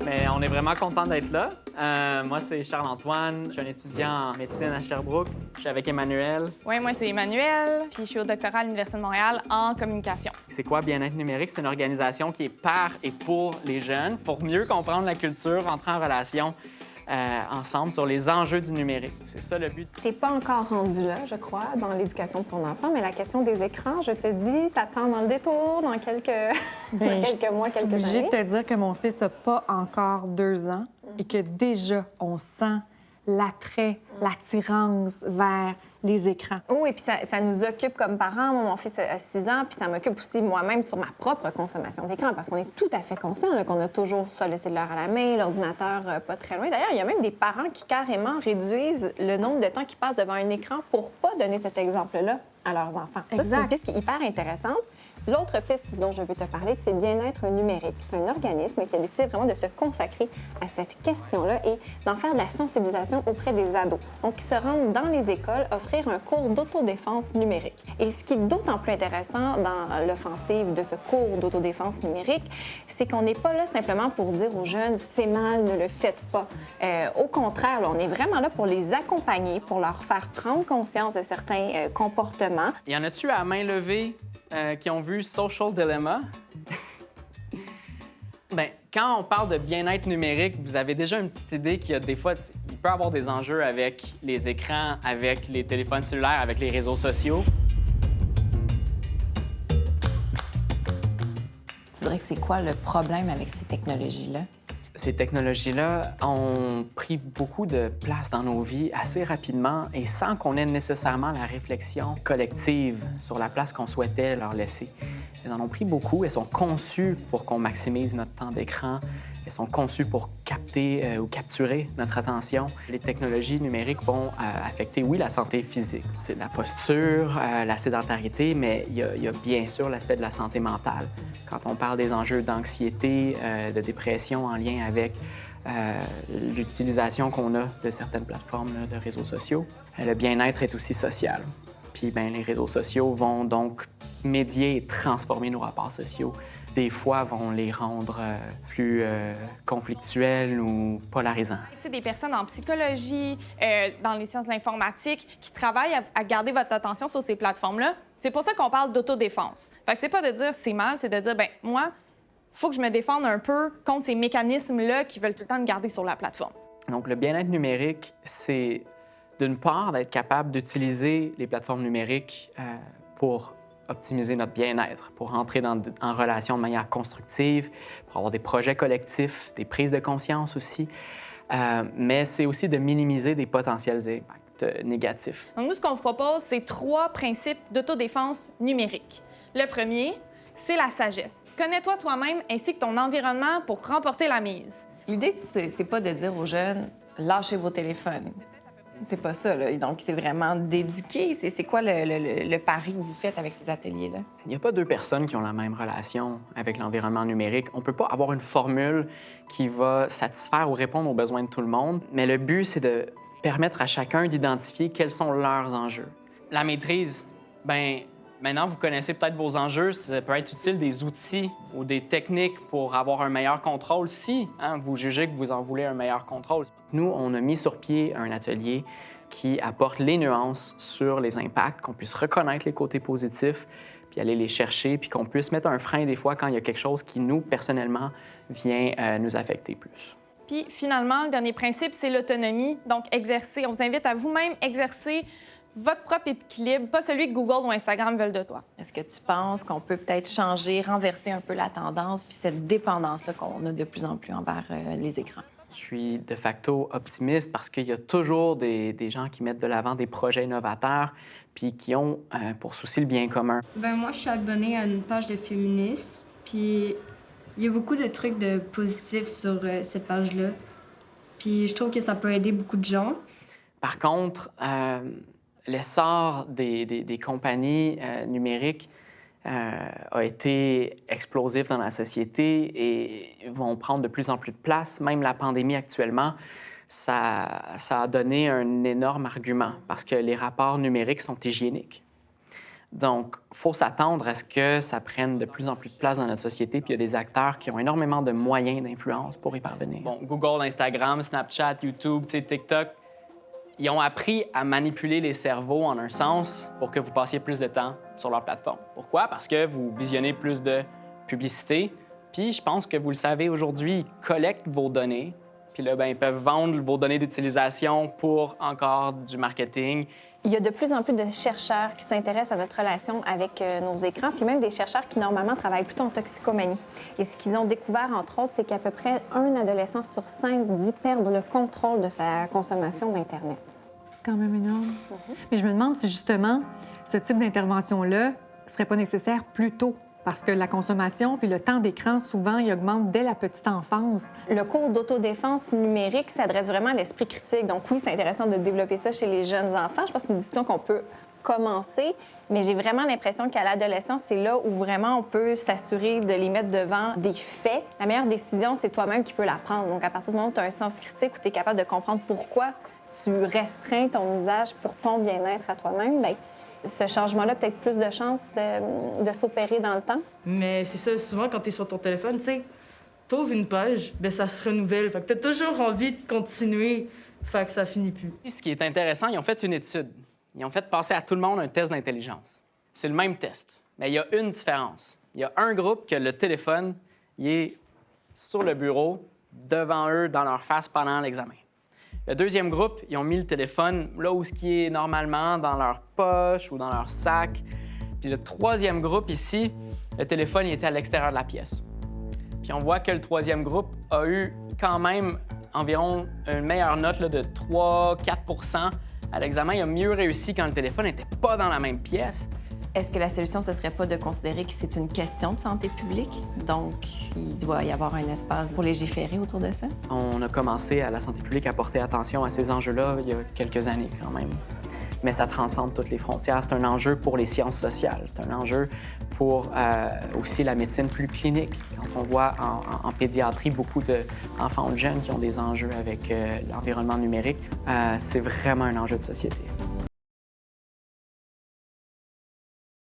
Mais on est vraiment content d'être là. Moi, c'est Charles-Antoine. Je suis un étudiant en médecine à Sherbrooke. Je suis avec Emmanuel. Oui, moi, c'est Emmanuel, puis je suis au doctorat à l'Université de Montréal en communication. C'est quoi Bien-être numérique? C'est une organisation qui est par et pour les jeunes pour mieux comprendre la culture, entrer en relation ensemble sur les enjeux du numérique. C'est ça le but. T'es pas encore rendu là, je crois, dans l'éducation de ton enfant, mais la question des écrans, je te dis, t'attends dans le détour dans quelques, dans quelques mois, quelques Je suis obligée années. de te dire que mon fils n'a pas encore 2 ans et que déjà, on sent l'attrait, l'attirance vers les écrans. Oui, puis ça nous occupe comme parents. Moi, mon fils a 6 ans, puis ça m'occupe aussi moi-même sur ma propre consommation d'écran, parce qu'on est tout à fait conscient là, qu'on a toujours soit le cellulaire à la main, l'ordinateur pas très loin. D'ailleurs, il y a même des parents qui carrément réduisent le nombre de temps qu'ils passent devant un écran pour pas donner cet exemple-là à leurs enfants. Ça, c'est une piste qui est hyper intéressante. L'autre piste dont je veux te parler, c'est Bien-être numérique. C'est un organisme qui a décidé vraiment de se consacrer à cette question-là et d'en faire de la sensibilisation auprès des ados. Donc, ils se rendent dans les écoles offrir un cours d'autodéfense numérique. Et ce qui est d'autant plus intéressant dans l'offensive de ce cours d'autodéfense numérique, c'est qu'on n'est pas là simplement pour dire aux jeunes « c'est mal, ne le faites pas ». Au contraire, là, on est vraiment là pour les accompagner, pour leur faire prendre conscience de certains comportements. Y en a-tu à main levée qui ont vu Social Dilemma? Bien, quand on parle de bien-être numérique, vous avez déjà une petite idée qu'il y a des fois, il peut y avoir des enjeux avec les écrans, avec les téléphones cellulaires, avec les réseaux sociaux. Tu dirais que c'est quoi le problème avec ces technologies-là? Ces technologies-là ont pris beaucoup de place dans nos vies assez rapidement et sans qu'on ait nécessairement la réflexion collective sur la place qu'on souhaitait leur laisser. Elles en ont pris beaucoup. Elles sont conçues pour qu'on maximise notre temps d'écran. Elles sont conçues pour capter ou capturer notre attention. Les technologies numériques vont affecter, oui, la santé physique, la posture, la sédentarité, mais il y a bien sûr l'aspect de la santé mentale. Quand on parle des enjeux d'anxiété, de dépression en lien avec l'utilisation qu'on a de certaines plateformes là, de réseaux sociaux, le bien-être est aussi social. Puis bien, les réseaux sociaux vont donc médier et transformer nos rapports sociaux. Des fois, vont les rendre plus conflictuels ou polarisants. Tu sais, des personnes en psychologie, dans les sciences de l'informatique, qui travaillent à garder votre attention sur ces plateformes-là. C'est pour ça qu'on parle d'autodéfense. Fait que c'est pas de dire c'est mal, c'est de dire, ben moi, faut que je me défende un peu contre ces mécanismes-là qui veulent tout le temps me garder sur la plateforme. Donc, le bien-être numérique, c'est d'une part d'être capable d'utiliser les plateformes numériques pour optimiser notre bien-être, pour entrer en relation de manière constructive, pour avoir des projets collectifs, des prises de conscience aussi. Mais c'est aussi de minimiser des potentiels impacts négatifs. Donc, nous, ce qu'on vous propose, c'est 3 principes d'autodéfense numérique. Le premier, c'est la sagesse. Connais-toi toi-même ainsi que ton environnement pour remporter la mise. L'idée, c'est pas de dire aux jeunes « lâchez vos téléphones ». C'est pas ça, là. Donc, c'est vraiment d'éduquer. C'est quoi le pari que vous faites avec ces ateliers-là? Il n'y a pas 2 personnes qui ont la même relation avec l'environnement numérique. On ne peut pas avoir une formule qui va satisfaire ou répondre aux besoins de tout le monde, mais le but, c'est de permettre à chacun d'identifier quels sont leurs enjeux. La maîtrise, bien, maintenant, vous connaissez peut-être vos enjeux. Ça peut être utile des outils ou des techniques pour avoir un meilleur contrôle si vous jugez que vous en voulez un meilleur contrôle. Nous, on a mis sur pied un atelier qui apporte les nuances sur les impacts, qu'on puisse reconnaître les côtés positifs, puis aller les chercher, puis qu'on puisse mettre un frein des fois quand il y a quelque chose qui, nous, personnellement, vient nous affecter plus. Puis, finalement, le dernier principe, c'est l'autonomie. Donc, exercer. On vous invite à vous-même exercer votre propre équilibre, pas celui que Google ou Instagram veulent de toi. Est-ce que tu penses qu'on peut peut-être changer, renverser un peu la tendance puis cette dépendance-là qu'on a de plus en plus envers les écrans? Je suis de facto optimiste parce qu'il y a toujours des gens qui mettent de l'avant des projets innovateurs puis qui ont pour souci le bien commun. Ben moi, je suis abonnée à une page de féministes, puis il y a beaucoup de trucs de positifs sur cette page-là. Puis je trouve que ça peut aider beaucoup de gens. Par contre, l'essor des compagnies numériques a été explosif dans la société et vont prendre de plus en plus de place. Même la pandémie actuellement, ça a donné un énorme argument parce que les rapports numériques sont hygiéniques. Donc, il faut s'attendre à ce que ça prenne de plus en plus de place dans notre société, puis il y a des acteurs qui ont énormément de moyens d'influence pour y parvenir. Bon, Google, Instagram, Snapchat, YouTube, TikTok, ils ont appris à manipuler les cerveaux en un sens pour que vous passiez plus de temps sur leur plateforme. Pourquoi? Parce que vous visionnez plus de publicité, puis je pense que vous le savez aujourd'hui, ils collectent vos données, puis là, ils peuvent vendre vos données d'utilisation pour encore du marketing. Il y a de plus en plus de chercheurs qui s'intéressent à notre relation avec nos écrans, puis même des chercheurs qui, normalement, travaillent plutôt en toxicomanie. Et ce qu'ils ont découvert, entre autres, c'est qu'à peu près un adolescent sur 5 dit perdre le contrôle de sa consommation d'Internet. C'est quand même énorme. Mais je me demande si, justement, ce type d'intervention-là ne serait pas nécessaire plus tôt. Parce que la consommation puis le temps d'écran, souvent, il augmente dès la petite enfance. Le cours d'autodéfense numérique s'adresse vraiment à l'esprit critique. Donc oui, c'est intéressant de développer ça chez les jeunes enfants. Je pense que c'est une discussion qu'on peut commencer, mais j'ai vraiment l'impression qu'à l'adolescence, c'est là où vraiment on peut s'assurer de les mettre devant des faits. La meilleure décision, c'est toi-même qui peux la prendre. Donc à partir du moment où tu as un sens critique, où tu es capable de comprendre pourquoi tu restreins ton usage pour ton bien-être à toi-même, bien, ce changement-là a peut-être plus de chances de s'opérer dans le temps. Mais c'est ça, souvent, quand tu es sur ton téléphone, tu sais, t'ouvres une page, bien, ça se renouvelle. Fait que t'as toujours envie de continuer, fait que ça finit plus. Ce qui est intéressant, ils ont fait une étude. Ils ont fait passer à tout le monde un test d'intelligence. C'est le même test, mais il y a une différence. Il y a un groupe que le téléphone, il est sur le bureau, devant eux, dans leur face pendant l'examen. Le deuxième groupe, ils ont mis le téléphone là où ce qui est normalement dans leur poche ou dans leur sac. Puis le troisième groupe ici, le téléphone il était à l'extérieur de la pièce. Puis on voit que le troisième groupe a eu quand même environ une meilleure note là, de 3-4 à l'examen. Il a mieux réussi quand le téléphone n'était pas dans la même pièce. Est-ce que la solution, ce serait pas de considérer que c'est une question de santé publique? Donc, il doit y avoir un espace pour légiférer autour de ça? On a commencé à la santé publique à porter attention à ces enjeux-là il y a quelques années quand même. Mais ça transcende toutes les frontières. C'est un enjeu pour les sciences sociales. C'est un enjeu pour aussi la médecine plus clinique. Quand on voit en pédiatrie beaucoup d'enfants ou de jeunes qui ont des enjeux avec l'environnement numérique, c'est vraiment un enjeu de société.